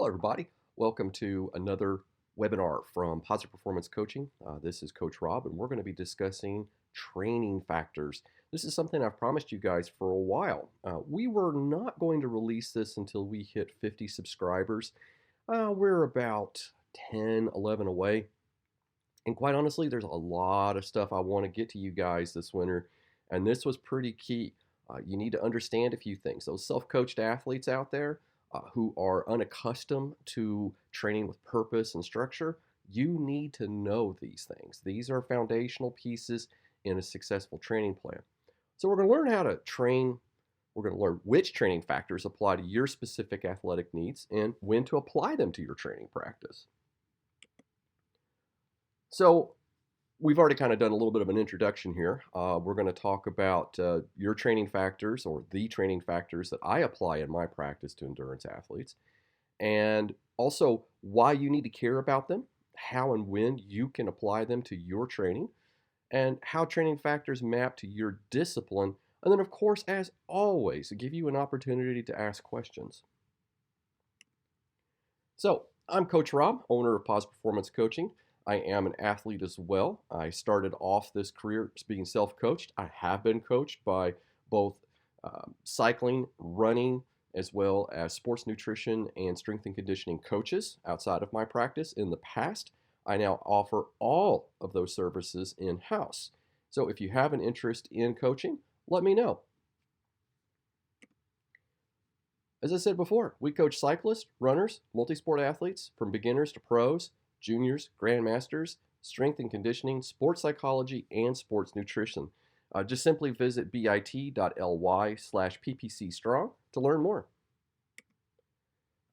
everybody. Welcome to another webinar from Positive Performance Coaching. This is Coach Rob, and we're going to be discussing training factors. This is something I've promised you guys for a while. We were not going to release this until we hit 50 subscribers. We're about 10, 11 away. And quite honestly, there's a lot of stuff I want to get to you guys this winter, and this was pretty key. You need to understand a few things. Those self-coached athletes out there who are unaccustomed to training with purpose and structure, you need to know these things. These are foundational pieces in a successful training plan. So we're going to learn how to train. We're going to learn which training factors apply to your specific athletic needs and when to apply them to your training practice. So we've already kind of done a little bit of an introduction here. We're going to talk about your training factors or the training factors that I apply in my practice to endurance athletes, and also why you need to care about them, how and when you can apply them to your training, and how training factors map to your discipline. And then, of course, as always, give you an opportunity to ask questions. So I'm Coach Rob, owner of Positive Performance Coaching. I am an athlete as well. I started off this career being self-coached. I have been coached by both cycling, running, as well as sports nutrition and strength and conditioning coaches outside of my practice in the past. I now offer all of those services in-house. So if you have an interest in coaching, let me know. As I said before, we coach cyclists, runners, multi-sport athletes, from beginners to pros, juniors, grandmasters, strength and conditioning, sports psychology, and sports nutrition. Just simply visit bit.ly/ppcstrong to learn more.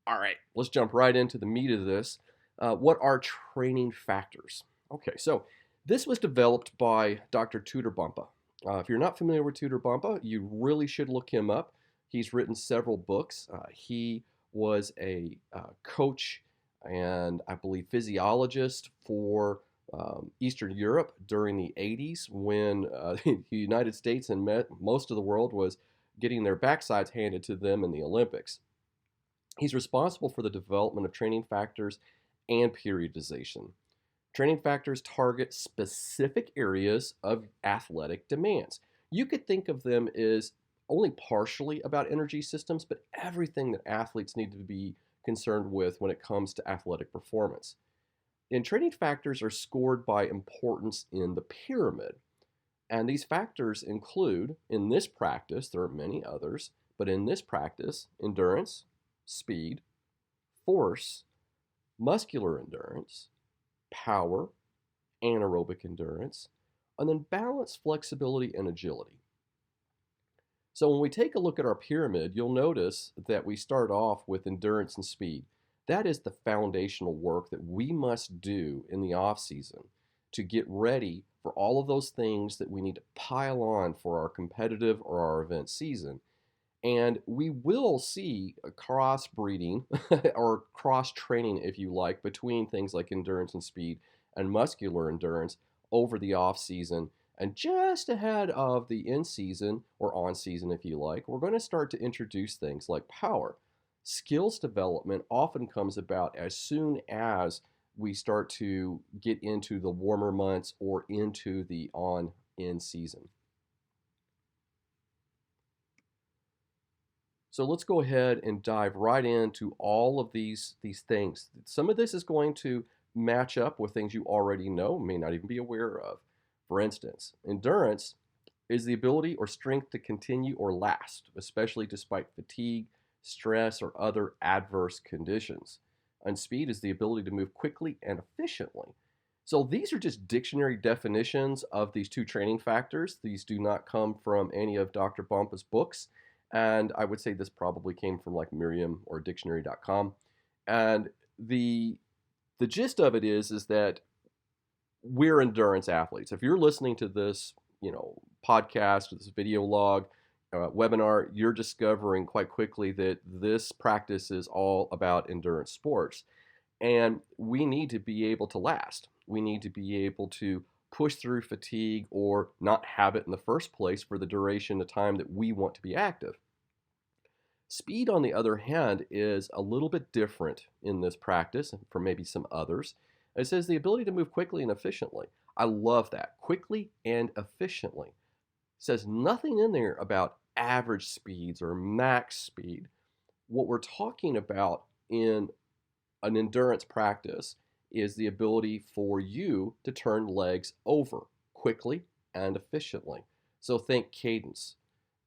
All right, let's jump right into the meat of this. What are training factors? Okay, so this was developed by Dr. Tudor Bumpa. If you're not familiar with Tudor Bumpa, you really should look him up. He's written several books. He was a coach and I believe physiologist for Eastern Europe during the 80s when the United States and most of the world was getting their backsides handed to them in the Olympics. He's responsible for the development of training factors and periodization. Training factors target specific areas of athletic demands. You could think of them as only partially about energy systems, but everything that athletes need to be concerned with when it comes to athletic performance. And training factors are scored by importance in the pyramid. And these factors include, in this practice, there are many others, but in this practice, endurance, speed, force, muscular endurance, power, anaerobic endurance, and then balance, flexibility, and agility. So when we take a look at our pyramid, you'll notice that we start off with endurance and speed. That is the foundational work that we must do in the off season to get ready for all of those things that we need to pile on for our competitive or our event season. And we will see a crossbreeding or cross-training, if you like, between things like endurance and speed and muscular endurance over the off season. And just ahead of the in-season, or on-season if you like, we're going to start to introduce things like power. Skills development often comes about as soon as we start to get into the warmer months or into the on-in season. So let's go ahead and dive right into all of these things. Some of this is going to match up with things you already know, may not even be aware of. For instance, endurance is the ability or strength to continue or last, especially despite fatigue, stress, or other adverse conditions. And speed is the ability to move quickly and efficiently. So these are just dictionary definitions of these two training factors. These do not come from any of Dr. Bumpa's books. And I would say this probably came from like Merriam or dictionary.com. And the gist of it is that we're endurance athletes. If you're listening to this, podcast, this video log, webinar, you're discovering quite quickly that this practice is all about endurance sports. And we need to be able to last. We need to be able to push through fatigue or not have it in the first place for the duration of time that we want to be active. Speed, on the other hand, is a little bit different in this practice from maybe some others. It says the ability to move quickly and efficiently. I love that. Quickly and efficiently. It says nothing in there about average speeds or max speed. What we're talking about in an endurance practice is the ability for you to turn legs over quickly and efficiently. So think cadence.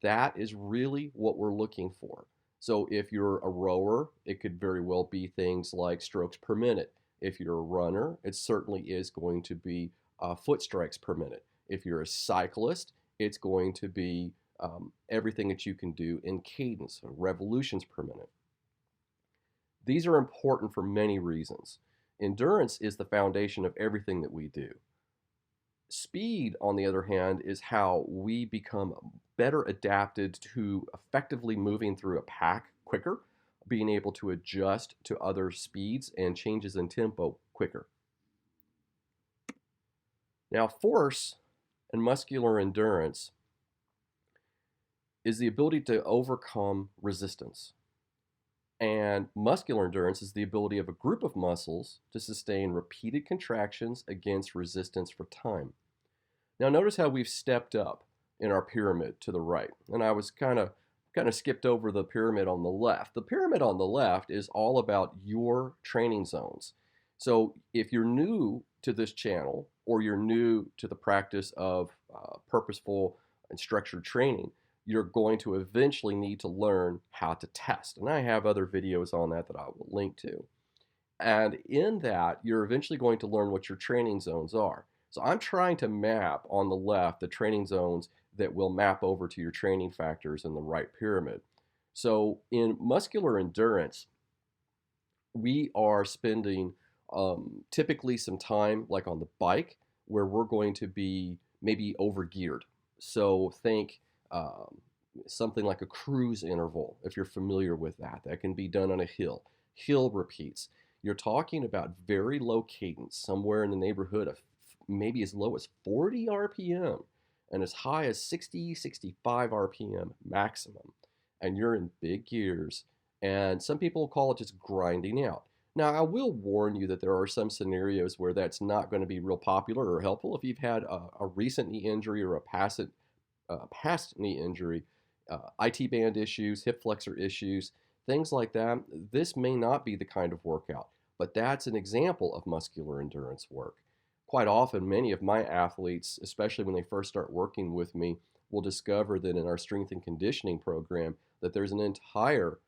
That is really what we're looking for. So if you're a rower, it could very well be things like strokes per minute. If you're a runner, it certainly is going to be foot strikes per minute. If you're a cyclist, it's going to be everything that you can do in cadence, revolutions per minute. These are important for many reasons. Endurance is the foundation of everything that we do. Speed, on the other hand, is how we become better adapted to effectively moving through a pack quicker, being able to adjust to other speeds and changes in tempo quicker. Now, force and muscular endurance is the ability to overcome resistance. And muscular endurance is the ability of a group of muscles to sustain repeated contractions against resistance for time. Now notice how we've stepped up in our pyramid to the right. And I was kind of skipped over the pyramid on the left. The pyramid on the left is all about your training zones. So if you're new to this channel or you're new to the practice of purposeful and structured training, you're going to eventually need to learn how to test. And I have other videos on that I will link to. And in that, you're eventually going to learn what your training zones are. So I'm trying to map on the left the training zones that will map over to your training factors in the right pyramid. So in muscular endurance, we are spending typically some time like on the bike where we're going to be maybe overgeared. So think something like a cruise interval, if you're familiar with that. That can be done on a hill. Hill repeats. You're talking about very low cadence, somewhere in the neighborhood of maybe as low as 40 RPM and as high as 60, 65 RPM maximum. And you're in big gears. And some people call it just grinding out. Now, I will warn you that there are some scenarios where that's not going to be real popular or helpful. If you've had a recent knee injury or a past knee injury, IT band issues, hip flexor issues, things like that, this may not be the kind of workout. But that's an example of muscular endurance work. Quite often, many of my athletes, especially when they first start working with me, will discover that in our strength and conditioning program that there's an entire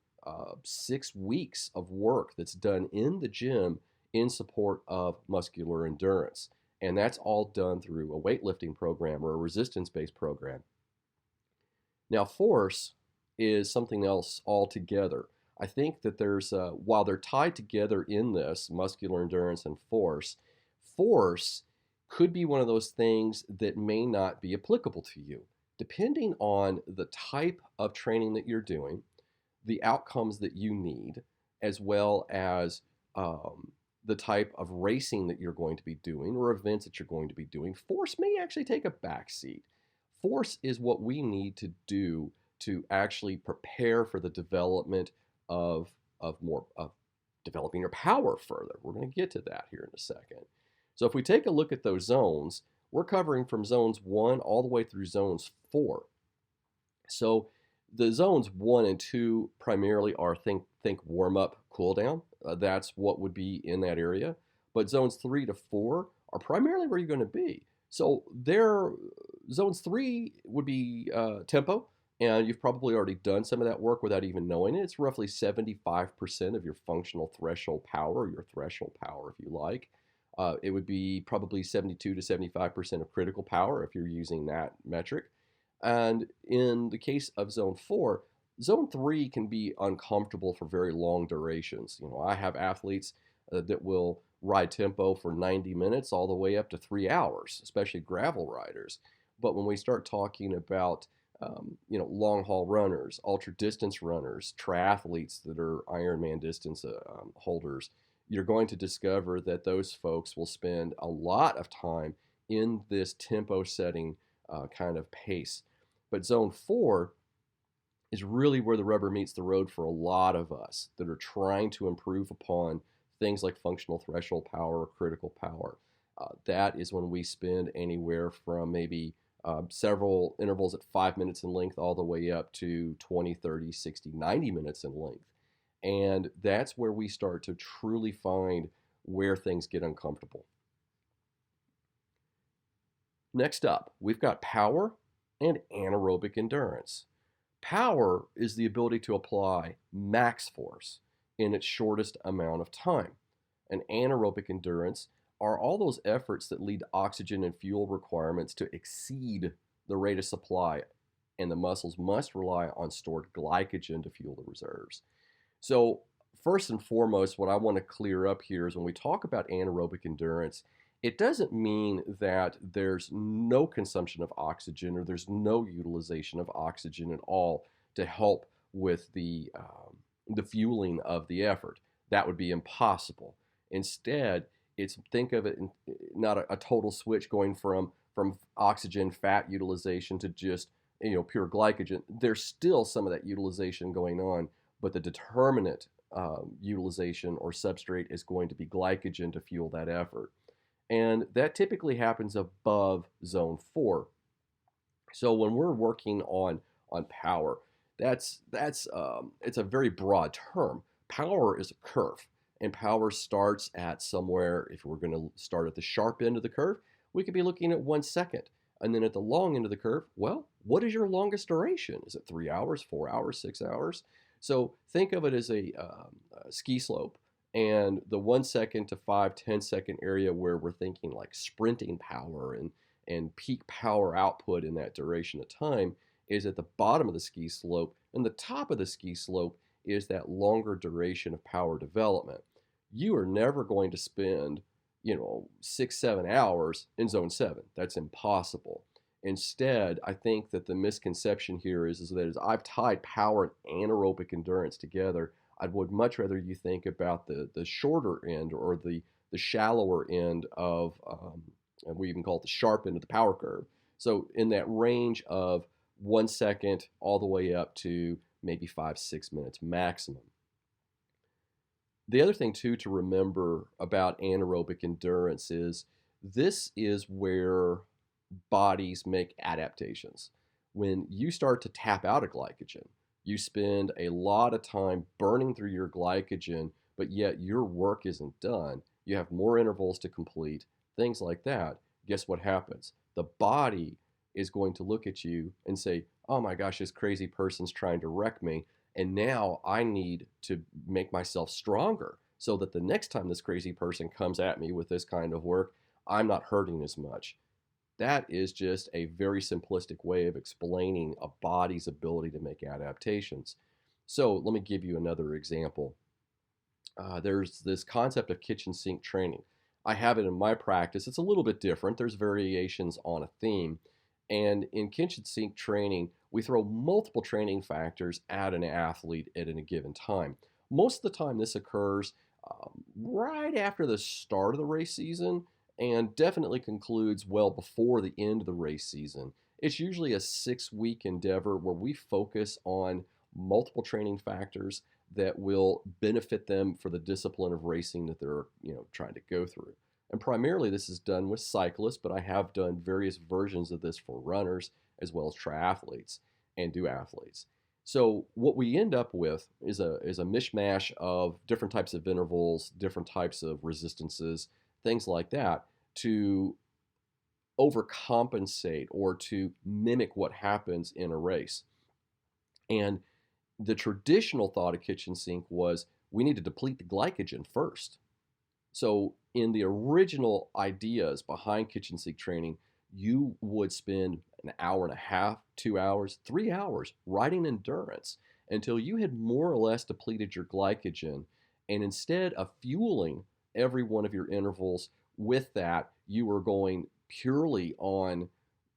6 weeks of work that's done in the gym in support of muscular endurance. And that's all done through a weightlifting program or a resistance-based program. Now, force is something else altogether. I think that there's, while they're tied together in this, muscular endurance and force could be one of those things that may not be applicable to you, depending on the type of training that you're doing, the outcomes that you need, as well as the type of racing that you're going to be doing or events that you're going to be doing. Force may actually take a back seat. Force is what we need to do to actually prepare for the development of developing your power further. We're going to get to that here in a second. So if we take a look at those zones, we're covering from zones 1 all the way through zones 4. So the zones 1 and 2 primarily are think warm up, cool down. That's what would be in that area. But zones 3 to 4 are primarily where you're going to be. So zones 3 would be tempo, and you've probably already done some of that work without even knowing it. It's roughly 75% of your functional threshold power, or your threshold power if you like. It would be probably 72 to 75% of critical power if you're using that metric. And in the case of zone 4, zone 3 can be uncomfortable for very long durations. You know, I have athletes that will ride tempo for 90 minutes all the way up to 3 hours, especially gravel riders. But when we start talking about long haul runners, ultra distance runners, triathletes that are Ironman distance holders, you're going to discover that those folks will spend a lot of time in this tempo setting kind of pace. But zone 4 is really where the rubber meets the road for a lot of us that are trying to improve upon things like functional threshold power or critical power. That is when we spend anywhere from maybe several intervals at 5 minutes in length all the way up to 20, 30, 60, 90 minutes in length. And that's where we start to truly find where things get uncomfortable. Next up, we've got power and anaerobic endurance. Power is the ability to apply max force in its shortest amount of time. And anaerobic endurance are all those efforts that lead to oxygen and fuel requirements to exceed the rate of supply, and the muscles must rely on stored glycogen to fuel the reserves. So, first and foremost, what I want to clear up here is when we talk about anaerobic endurance, it doesn't mean that there's no consumption of oxygen or there's no utilization of oxygen at all to help with the fueling of the effort. That would be impossible. Instead, think of it not a total switch going from oxygen fat utilization to just pure glycogen. There's still some of that utilization going on, but the determinant utilization or substrate is going to be glycogen to fuel that effort. And that typically happens above zone 4. So when we're working on power, it's a very broad term. Power is a curve, and power starts at somewhere. If we're going to start at the sharp end of the curve, we could be looking at 1 second. And then at the long end of the curve, well, what is your longest duration? Is it 3 hours, 4 hours, 6 hours? So think of it as a ski slope, and the 1 second to 5, 10 second area where we're thinking like sprinting power and peak power output in that duration of time is at the bottom of the ski slope, and the top of the ski slope is that longer duration of power development. You are never going to spend 6, 7 hours in zone 7. That's impossible. Instead, I think that the misconception here is that as I've tied power and anaerobic endurance together, I would much rather you think about the shorter end or the shallower end of, we even call it the sharp end of the power curve. So in that range of 1 second all the way up to maybe 5, 6 minutes maximum. The other thing too to remember about anaerobic endurance is this is where bodies make adaptations. When you start to tap out of glycogen, you spend a lot of time burning through your glycogen, but yet your work isn't done. You have more intervals to complete, things like that. Guess what happens? The body is going to look at you and say, oh my gosh, this crazy person's trying to wreck me. And now I need to make myself stronger so that the next time this crazy person comes at me with this kind of work, I'm not hurting as much. That is just a very simplistic way of explaining a body's ability to make adaptations. So let me give you another example. There's this concept of kitchen sink training. I have it in my practice. It's a little bit different. There's variations on a theme. And in kitchen sink training, we throw multiple training factors at an athlete at a given time. Most of the time this occurs right after the start of the race season, and definitely concludes well before the end of the race season. It's usually a 6-week endeavor where we focus on multiple training factors that will benefit them for the discipline of racing that they're trying to go through. And primarily this is done with cyclists, but I have done various versions of this for runners as well as triathletes and duathletes. So what we end up with is a mishmash of different types of intervals, different types of resistances, things like that, to overcompensate or to mimic what happens in a race. And the traditional thought of kitchen sink was we need to deplete the glycogen first. So in the original ideas behind kitchen sink training, you would spend an hour and a half, 2 hours, 3 hours riding endurance until you had more or less depleted your glycogen. And instead of fueling every one of your intervals with that, you were going purely on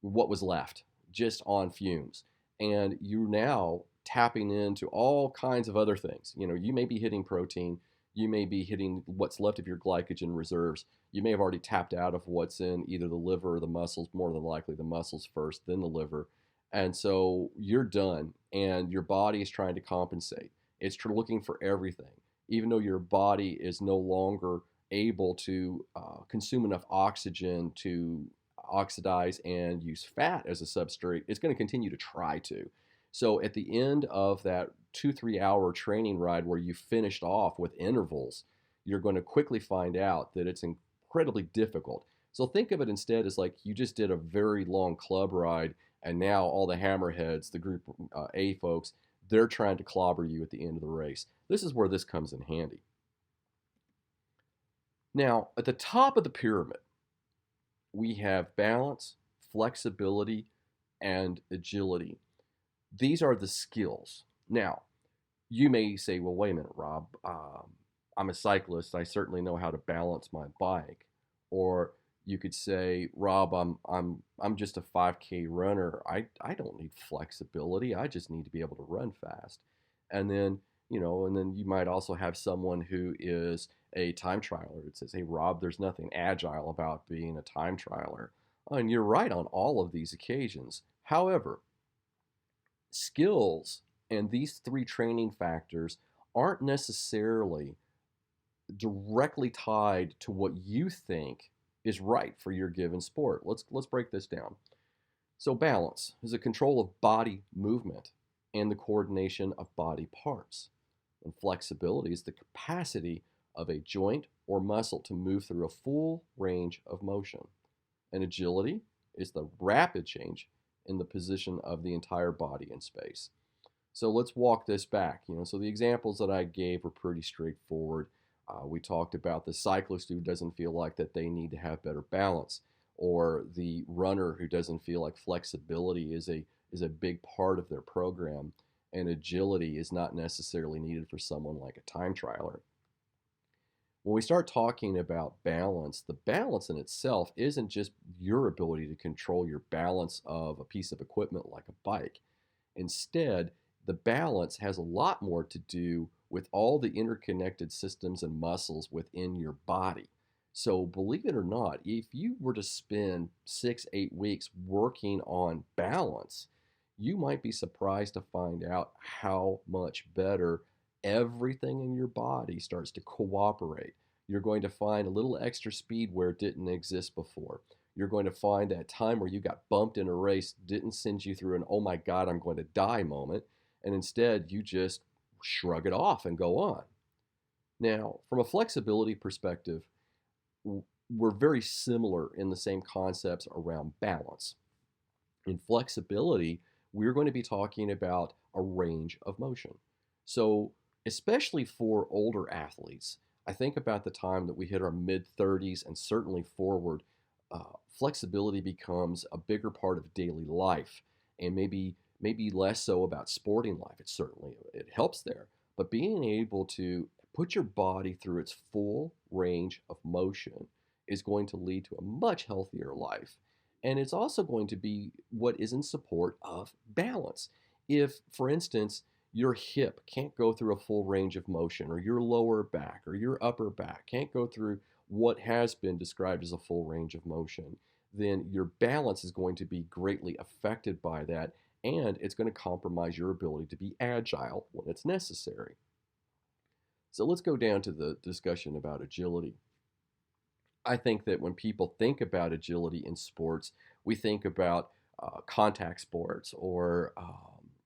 what was left, just on fumes. And you're now tapping into all kinds of other things. You may be hitting protein, you may be hitting what's left of your glycogen reserves. You may have already tapped out of what's in either the liver or the muscles, more than likely the muscles first, then the liver. And so you're done, and your body is trying to compensate. It's looking for everything, even though your body is no longer able to consume enough oxygen to oxidize and use fat as a substrate. It's going to continue to try to. So at the end of that 2-3 hour training ride where you finished off with intervals, you're going to quickly find out that it's incredibly difficult. So think of it instead as like you just did a very long club ride, and now all the hammerheads, the group A folks, they're trying to clobber you at the end of the race. This is where this comes in handy. Now, at the top of the pyramid, we have balance, flexibility, and agility. These are the skills. Now, you may say, well, wait a minute, Rob. I'm a cyclist. I certainly know how to balance my bike. Or you could say, Rob, I'm just a 5K runner. I don't need flexibility. I just need to be able to run fast. And then, and then you might also have someone who is a time trialer that says, hey, Rob, there's nothing agile about being a time trialer. And you're right on all of these occasions. However, skills and these three training factors aren't necessarily directly tied to what you think is right for your given sport. Let's break this down. So balance is a control of body movement and the coordination of body parts. And flexibility is the capacity of a joint or muscle to move through a full range of motion. And agility is the rapid change in the position of the entire body in space. So let's walk this back. So the examples that I gave were pretty straightforward. We talked about the cyclist who doesn't feel like that they need to have better balance, or the runner who doesn't feel like flexibility is a big part of their program, and agility is not necessarily needed for someone like a time trialer. When we start talking about balance, the balance in itself isn't just your ability to control your balance of a piece of equipment like a bike. Instead, the balance has a lot more to do with all the interconnected systems and muscles within your body. So believe it or not, if you were to spend 6-8 weeks working on balance, you might be surprised to find out how much better everything in your body starts to cooperate. You're going to find a little extra speed where it didn't exist before. You're going to find that time where you got bumped in a race didn't send you through an, oh my God, I'm going to die moment. And instead, you just shrug it off and go on. Now, from a flexibility perspective, we're very similar in the same concepts around balance. In flexibility, we're going to be talking about a range of motion. So, especially for older athletes, I think about the time that we hit our mid-30s and certainly forward, flexibility becomes a bigger part of daily life, and maybe less so about sporting life. It helps there, but being able to put your body through its full range of motion is going to lead to a much healthier life. And it's also going to be what is in support of balance. If, for instance, your hip can't go through a full range of motion, or your lower back or your upper back can't go through what has been described as a full range of motion, then your balance is going to be greatly affected by that, and it's going to compromise your ability to be agile when it's necessary. So let's go down to the discussion about agility. I think that when people think about agility in sports, we think about contact sports, or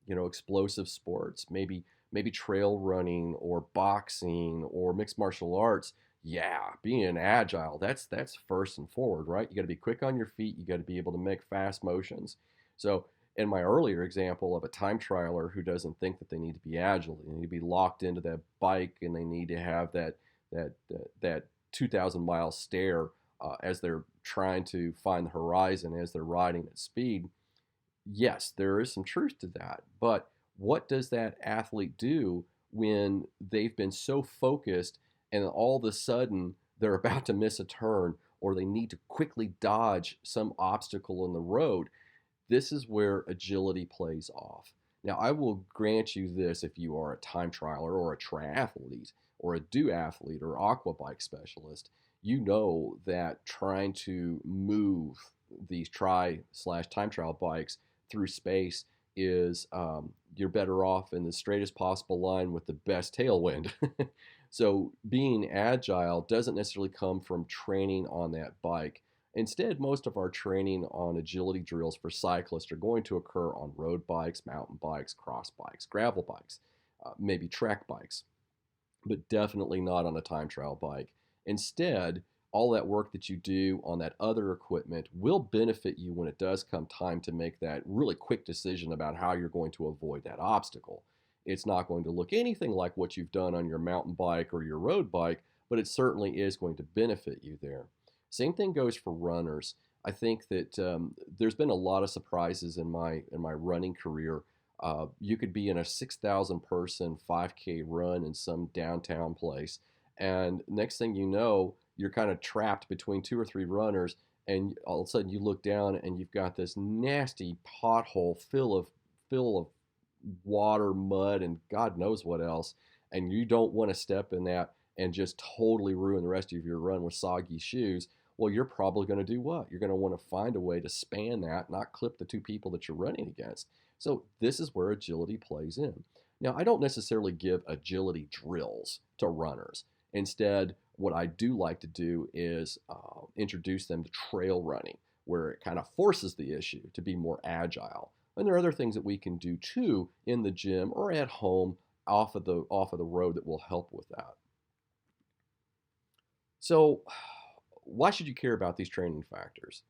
explosive sports, maybe trail running or boxing or mixed martial arts. Yeah, being agile, that's first and forward, right? You got to be quick on your feet. You got to be able to make fast motions. So in my earlier example of a time trialer who doesn't think that they need to be agile, they need to be locked into that bike, and they need to have that 2,000-mile stare as they're trying to find the horizon as they're riding at speed. Yes, there is some truth to that, but what does that athlete do when they've been so focused and all of a sudden they're about to miss a turn, or they need to quickly dodge some obstacle in the road? This is where agility plays off. Now, I will grant you this: if you are a time trialer or a triathlete or a duathlete or aqua bike specialist, you know that trying to move these tri/time trial bikes through space is you're better off in the straightest possible line with the best tailwind. So being agile doesn't necessarily come from training on that bike. Instead, most of our training on agility drills for cyclists are going to occur on road bikes, mountain bikes, cross bikes, gravel bikes, maybe track bikes, but definitely not on a time trial bike. Instead, all that work that you do on that other equipment will benefit you when it does come time to make that really quick decision about how you're going to avoid that obstacle. It's not going to look anything like what you've done on your mountain bike or your road bike, but it certainly is going to benefit you there. Same thing goes for runners. I think that there's been a lot of surprises in my running career. You could be in a 6,000 person 5K run in some downtown place, and next thing you know, you're kind of trapped between two or three runners, and all of a sudden you look down and you've got this nasty pothole full of water, mud, and God knows what else, and you don't want to step in that and just totally ruin the rest of your run with soggy shoes. Well, you're probably going to do what? You're going to want to find a way to span that, not clip the two people that you're running against. So this is where agility plays in. Now, I don't necessarily give agility drills to runners. Instead, what I do like to do is introduce them to trail running, where it kind of forces the issue to be more agile. And there are other things that we can do too in the gym or at home off of the road that will help with that. So, why should you care about these training factors?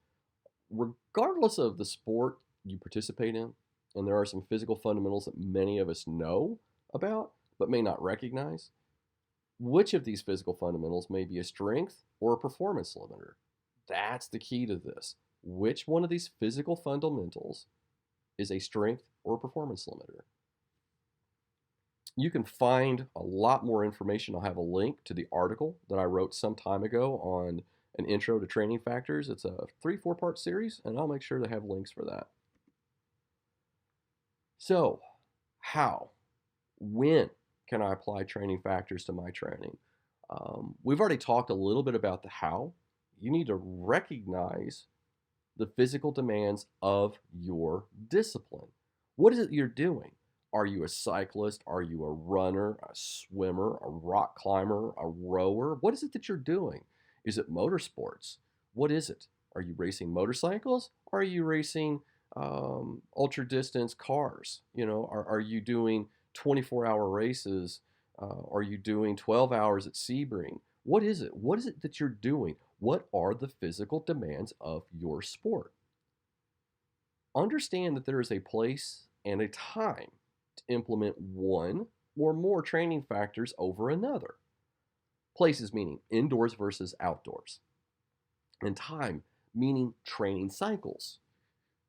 Regardless of the sport you participate in, and there are some physical fundamentals that many of us know about but may not recognize, which of these physical fundamentals may be a strength or a performance limiter? That's the key to this. Which one of these physical fundamentals is a strength or a performance limiter? You can find a lot more information. I'll have a link to the article that I wrote some time ago on an intro to training factors. It's a 3-4 part series, and I'll make sure to have links for that. So, how? When can I apply training factors to my training? We've already talked a little bit about the how. You need to recognize the physical demands of your discipline. What is it you're doing? Are you a cyclist? Are you a runner, a swimmer, a rock climber, a rower? What is it that you're doing? Is it motorsports? What is it? Are you racing motorcycles? Are you racing ultra distance cars? Are you doing 24-hour races? Are you doing 12 hours at Sebring? What is it? What is it that you're doing? What are the physical demands of your sport? Understand that there is a place and a time to implement one or more training factors over another. Places meaning indoors versus outdoors, and time meaning training cycles.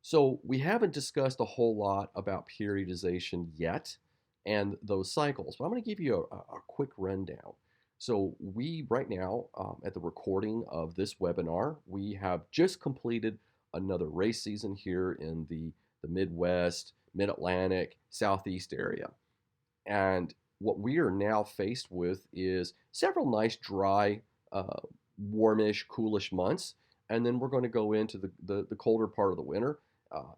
So we haven't discussed a whole lot about periodization yet and those cycles, but I'm going to give you a quick rundown. So we right now, at the recording of this webinar, we have just completed another race season here in the Midwest, Mid-Atlantic, Southeast area. And what we are now faced with is several nice, dry, warmish, coolish months. And then we're going to go into the colder part of the winter.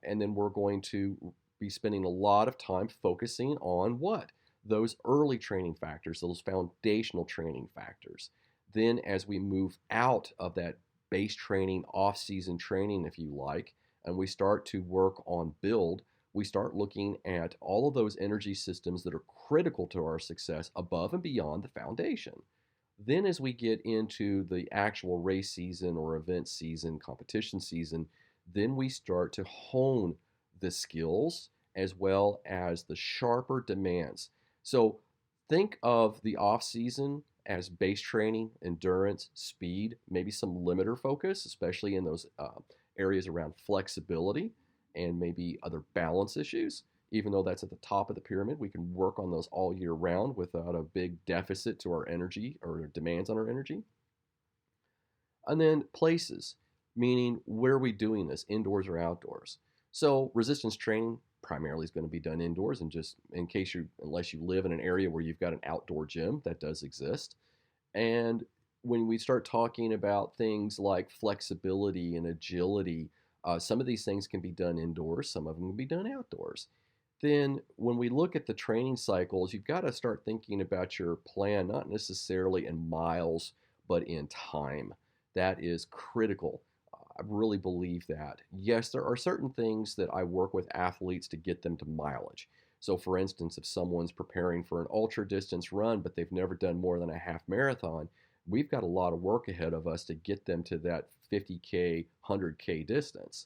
And then we're going to be spending a lot of time focusing on what? Those early training factors, those foundational training factors. Then as we move out of that base training, off-season training, if you like, and we start to work on build, we start looking at all of those energy systems that are critical to our success above and beyond the foundation. Then as we get into the actual race season or event season, competition season, then we start to hone the skills as well as the sharper demands. So think of the off season as base training, endurance, speed, maybe some limiter focus, especially in those areas around flexibility and maybe other balance issues. Even though that's at the top of the pyramid, we can work on those all year round without a big deficit to our energy or demands on our energy. And then places, meaning where are we doing this, indoors or outdoors? So resistance training primarily is going to be done indoors, and just in case unless you live in an area where you've got an outdoor gym, that does exist. And when we start talking about things like flexibility and agility, Some of these things can be done indoors, some of them can be done outdoors. Then, when we look at the training cycles, you've got to start thinking about your plan, not necessarily in miles, but in time. That is critical. I really believe that. Yes, there are certain things that I work with athletes to get them to mileage. So, for instance, if someone's preparing for an ultra distance run, but they've never done more than a half marathon, we've got a lot of work ahead of us to get them to that 50K, 100K distance.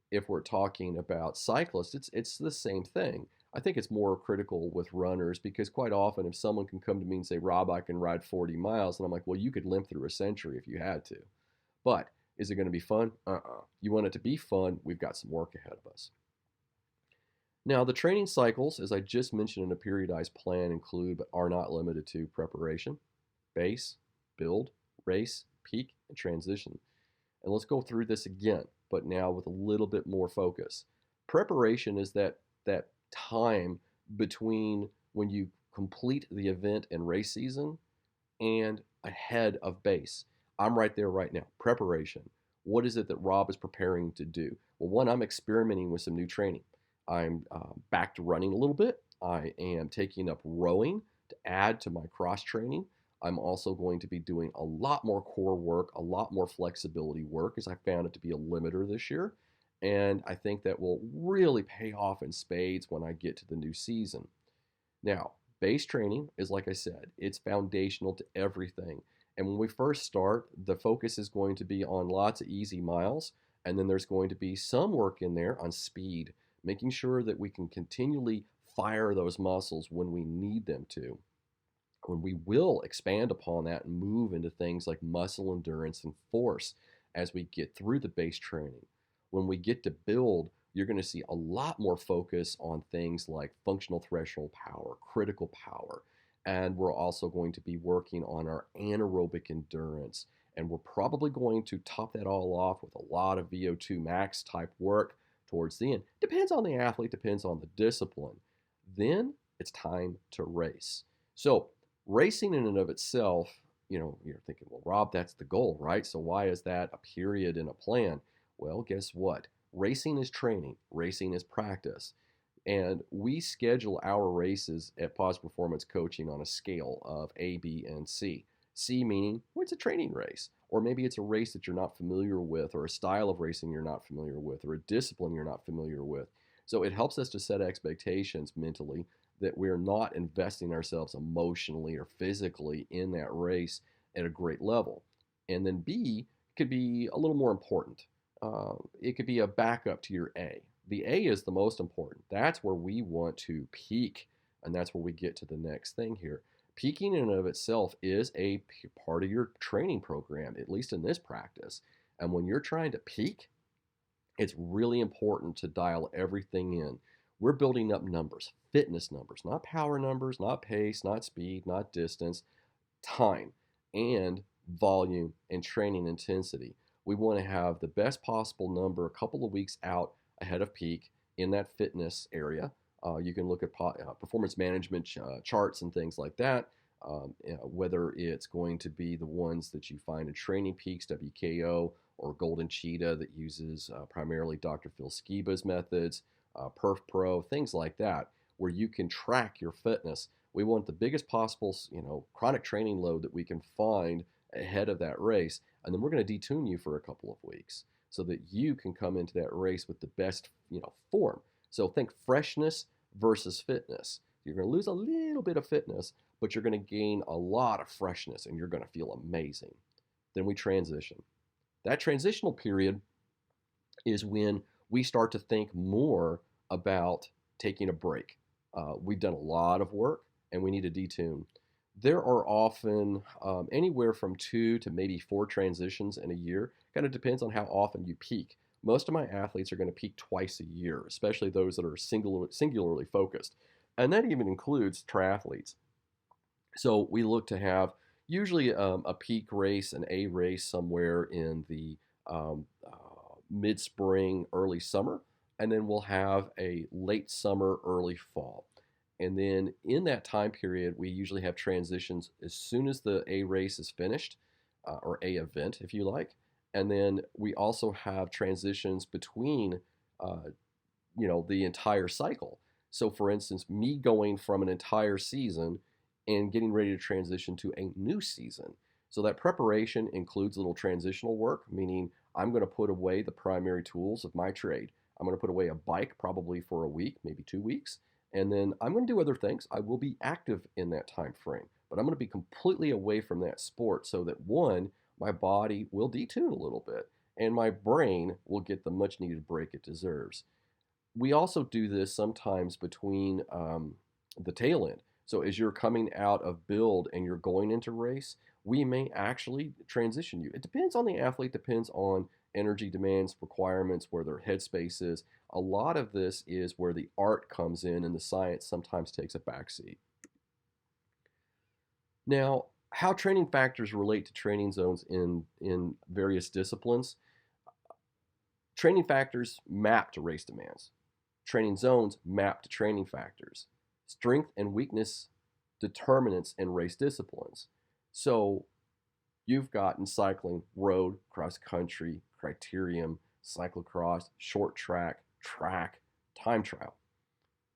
If we're talking about cyclists, it's the same thing. I think it's more critical with runners because quite often, if someone can come to me and say, Rob, I can ride 40 miles, and I'm like, well, you could limp through a century if you had to. But is it going to be fun? You want it to be fun, we've got some work ahead of us. Now, the training cycles, as I just mentioned in a periodized plan, include but are not limited to preparation, base, build, race, peak, and transition. And let's go through this again, but now with a little bit more focus. Preparation is that time between when you complete the event and race season and ahead of base. I'm right there right now. Preparation. What is it that Rob is preparing to do? Well, one, I'm experimenting with some new training. I'm back to running a little bit. I am taking up rowing to add to my cross training. I'm also going to be doing a lot more core work, a lot more flexibility work, as I found it to be a limiter this year. And I think that will really pay off in spades when I get to the new season. Now, base training is, like I said, it's foundational to everything. And when we first start, the focus is going to be on lots of easy miles. And then there's going to be some work in there on speed, making sure that we can continually fire those muscles when we need them to. When we will expand upon that and move into things like muscle endurance and force as we get through the base training. When we get to build, you're going to see a lot more focus on things like functional threshold power, critical power, and we're also going to be working on our anaerobic endurance. And we're probably going to top that all off with a lot of VO2 max type work towards the end. Depends on the athlete, depends on the discipline. Then it's time to race. So racing in and of itself, you're thinking, well, Rob, that's the goal, right? So why is that a period in a plan? Well, guess what? Racing is training, racing is practice. And we schedule our races at Pause Performance Coaching on a scale of A, B, and C. C meaning, well, it's a training race, or maybe it's a race that you're not familiar with, or a style of racing you're not familiar with, or a discipline you're not familiar with. So it helps us to set expectations mentally that we're not investing ourselves emotionally or physically in that race at a great level. And then B could be a little more important. It could be a backup to your A. The A is the most important. That's where we want to peak, and that's where we get to the next thing here. Peaking in and of itself is a part of your training program, at least in this practice. And when you're trying to peak, it's really important to dial everything in. We're building up numbers, fitness numbers, not power numbers, not pace, not speed, not distance, time and volume and training intensity. We want to have the best possible number a couple of weeks out ahead of peak in that fitness area. You can look at performance management charts and things like that, whether it's going to be the ones that you find in Training Peaks, WKO, or Golden Cheetah that uses primarily Dr. Phil Skiba's methods, Perf Pro, things like that, where you can track your fitness. We want the biggest possible, chronic training load that we can find ahead of that race, and then we're going to detune you for a couple of weeks so that you can come into that race with the best, form. So think freshness versus fitness. You're going to lose a little bit of fitness, but you're going to gain a lot of freshness, and you're going to feel amazing. Then we transition. That transitional period is when we start to think more about taking a break. We've done a lot of work, and we need to detune. There are often anywhere from 2 to maybe 4 transitions in a year. Kind of depends on how often you peak. Most of my athletes are going to peak twice a year, especially those that are singularly focused. And that even includes triathletes. So we look to have usually a peak race, an A race somewhere in the mid-spring, early summer. And then we'll have a late summer, early fall. And then in that time period, we usually have transitions as soon as the A race is finished, or A event, if you like. And then we also have transitions between, uh, the entire cycle. So, for instance, me going from an entire season and getting ready to transition to a new season. So, that preparation includes a little transitional work, meaning I'm going to put away the primary tools of my trade. I'm going to put away a bike probably for a week, maybe 2 weeks, and then I'm going to do other things. I will be active in that time frame, but I'm going to be completely away from that sport so that one, my body will detune a little bit and my brain will get the much needed break it deserves. We also do this sometimes between the tail end. So as you're coming out of build and you're going into race, we may actually transition you. It depends on the athlete, depends on energy demands, requirements, where their headspace is. A lot of this is where the art comes in and the science sometimes takes a backseat. Now, how training factors relate to training zones in various disciplines. Training factors map to race demands. Training zones map to training factors. Strength and weakness determinants in race disciplines. So you've got in cycling, road, cross country, criterium, cyclocross, short track, track, time trial.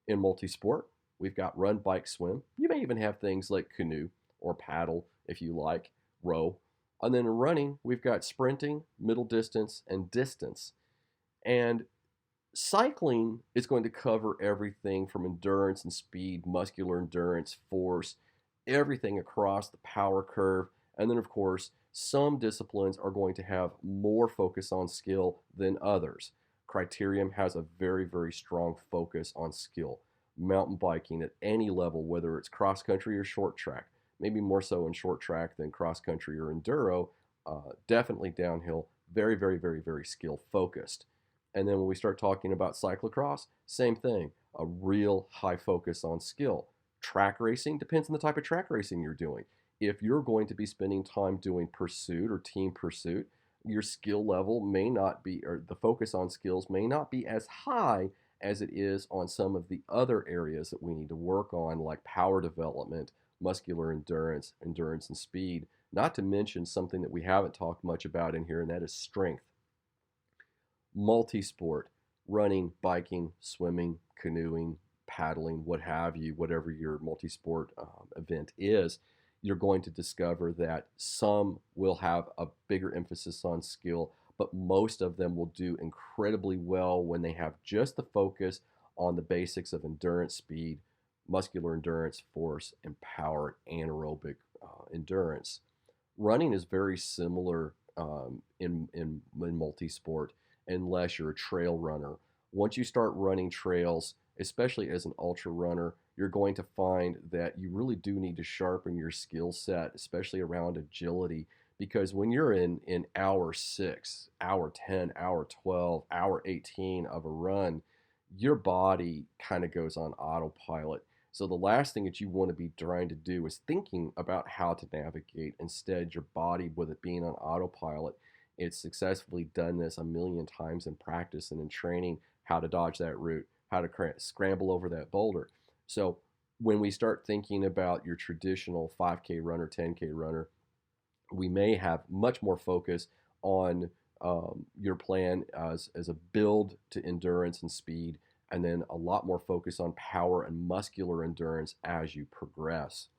In multi-sport, we've got run, bike, swim. You may even have things like canoe or paddle if you like, row. And then in running, we've got sprinting, middle distance, and distance. And cycling is going to cover everything from endurance and speed, muscular endurance, force, everything across the power curve. And then, of course, some disciplines are going to have more focus on skill than others. Criterium has a very, very strong focus on skill. Mountain biking at any level, whether it's cross country or short track, maybe more so in short track than cross country or enduro, definitely downhill, very, very, very, very skill focused. And then when we start talking about cyclocross, same thing, a real high focus on skill. Track racing depends on the type of track racing you're doing. If you're going to be spending time doing pursuit or team pursuit, your skill level may not be, or the focus on skills may not be as high as it is on some of the other areas that we need to work on, like power development, muscular endurance, endurance and speed, not to mention something that we haven't talked much about in here, and that is strength. Multi-sport, running, biking, swimming, canoeing, paddling, what have you, whatever your multi-sport event is, you're going to discover that some will have a bigger emphasis on skill, but most of them will do incredibly well when they have just the focus on the basics of endurance, speed, muscular endurance, force, and power, anaerobic endurance. Running is very similar in multi-sport unless you're a trail runner. Once you start running trails, especially as an ultra runner, you're going to find that you really do need to sharpen your skill set, especially around agility, because when you're in hour 6, hour 10, hour 12, hour 18 of a run, your body kind of goes on autopilot. So the last thing that you want to be trying to do is thinking about how to navigate. Instead, your body, with it being on autopilot, it's successfully done this a million times in practice and in training, how to dodge that route, how to scramble over that boulder. So when we start thinking about your traditional 5K runner, 10K runner, we may have much more focus on your plan as a build to endurance and speed, and then a lot more focus on power and muscular endurance as you progress.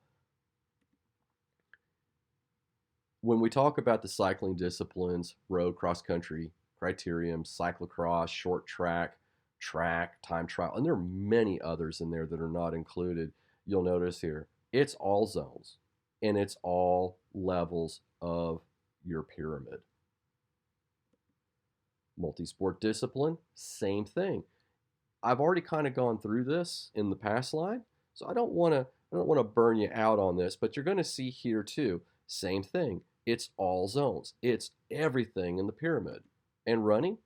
When we talk about the cycling disciplines, road, cross country, criterium, cyclocross, short track, track, time trial, and there are many others in there that are not included, you'll notice here, it's all zones and it's all levels of your pyramid. Multi-sport discipline, same thing. I've already kind of gone through this in the past slide, so I don't want to burn you out on this, but you're going to see here too, same thing. It's all zones. It's everything in the pyramid. And running,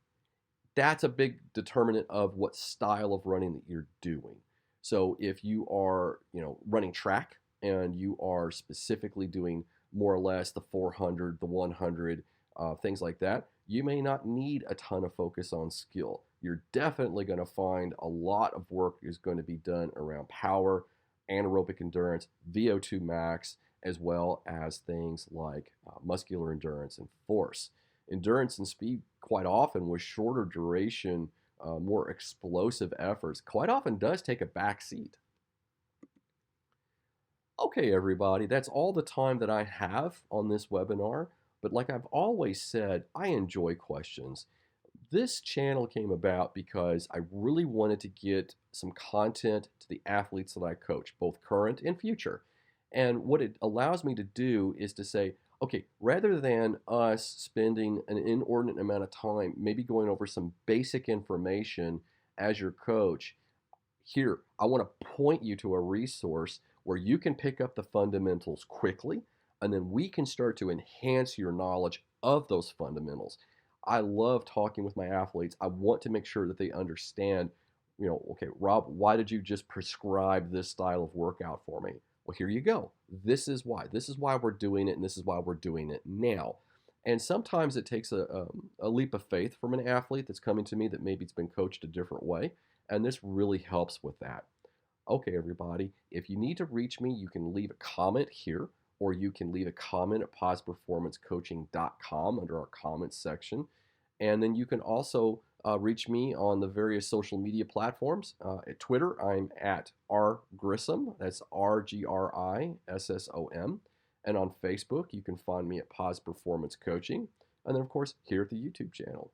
that's a big determinant of what style of running that you're doing. So if you are, running track and you are specifically doing more or less the 400, the 100, things like that, you may not need a ton of focus on skill. You're definitely going to find a lot of work is going to be done around power, anaerobic endurance, VO2 max, as well as things like muscular endurance and force. endurance and speed quite often with shorter duration, more explosive efforts quite often does take a back seat. Okay, everybody, that's all the time that I have on this webinar. But like I've always said, I enjoy questions. This channel came about because I really wanted to get some content to the athletes that I coach, both current and future. And what it allows me to do is to say, okay, rather than us spending an inordinate amount of time maybe going over some basic information as your coach, here, I want to point you to a resource where you can pick up the fundamentals quickly, and then we can start to enhance your knowledge of those fundamentals. I love talking with my athletes. I want to make sure that they understand, okay, Rob, why did you just prescribe this style of workout for me? Well, here you go. This is why. This is why we're doing it, and this is why we're doing it now. And sometimes it takes a leap of faith from an athlete that's coming to me that maybe it's been coached a different way. And this really helps with that. Okay, everybody, if you need to reach me, you can leave a comment here, or you can leave a comment at posiperformancecoaching.com under our comments section. And then you can also reach me on the various social media platforms. At Twitter, I'm at rgrissom. That's RGRISSOM. And on Facebook, you can find me at Pos Performance Coaching. And then, of course, here at the YouTube channel.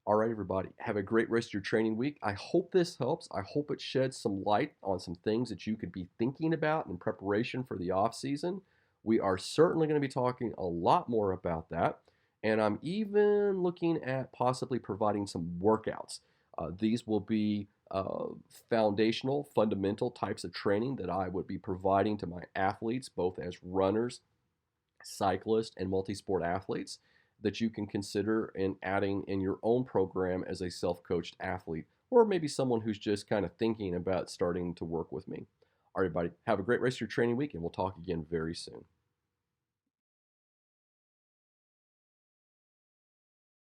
All right, everybody, have a great rest of your training week. I hope this helps. I hope it sheds some light on some things that you could be thinking about in preparation for the off season. We are certainly going to be talking a lot more about that. And I'm even looking at possibly providing some workouts. These will be foundational, fundamental types of training that I would be providing to my athletes, both as runners, cyclists, and multi-sport athletes, that you can consider in adding in your own program as a self-coached athlete, or maybe someone who's just kind of thinking about starting to work with me. All right, everybody, have a great rest of your training week, and we'll talk again very soon.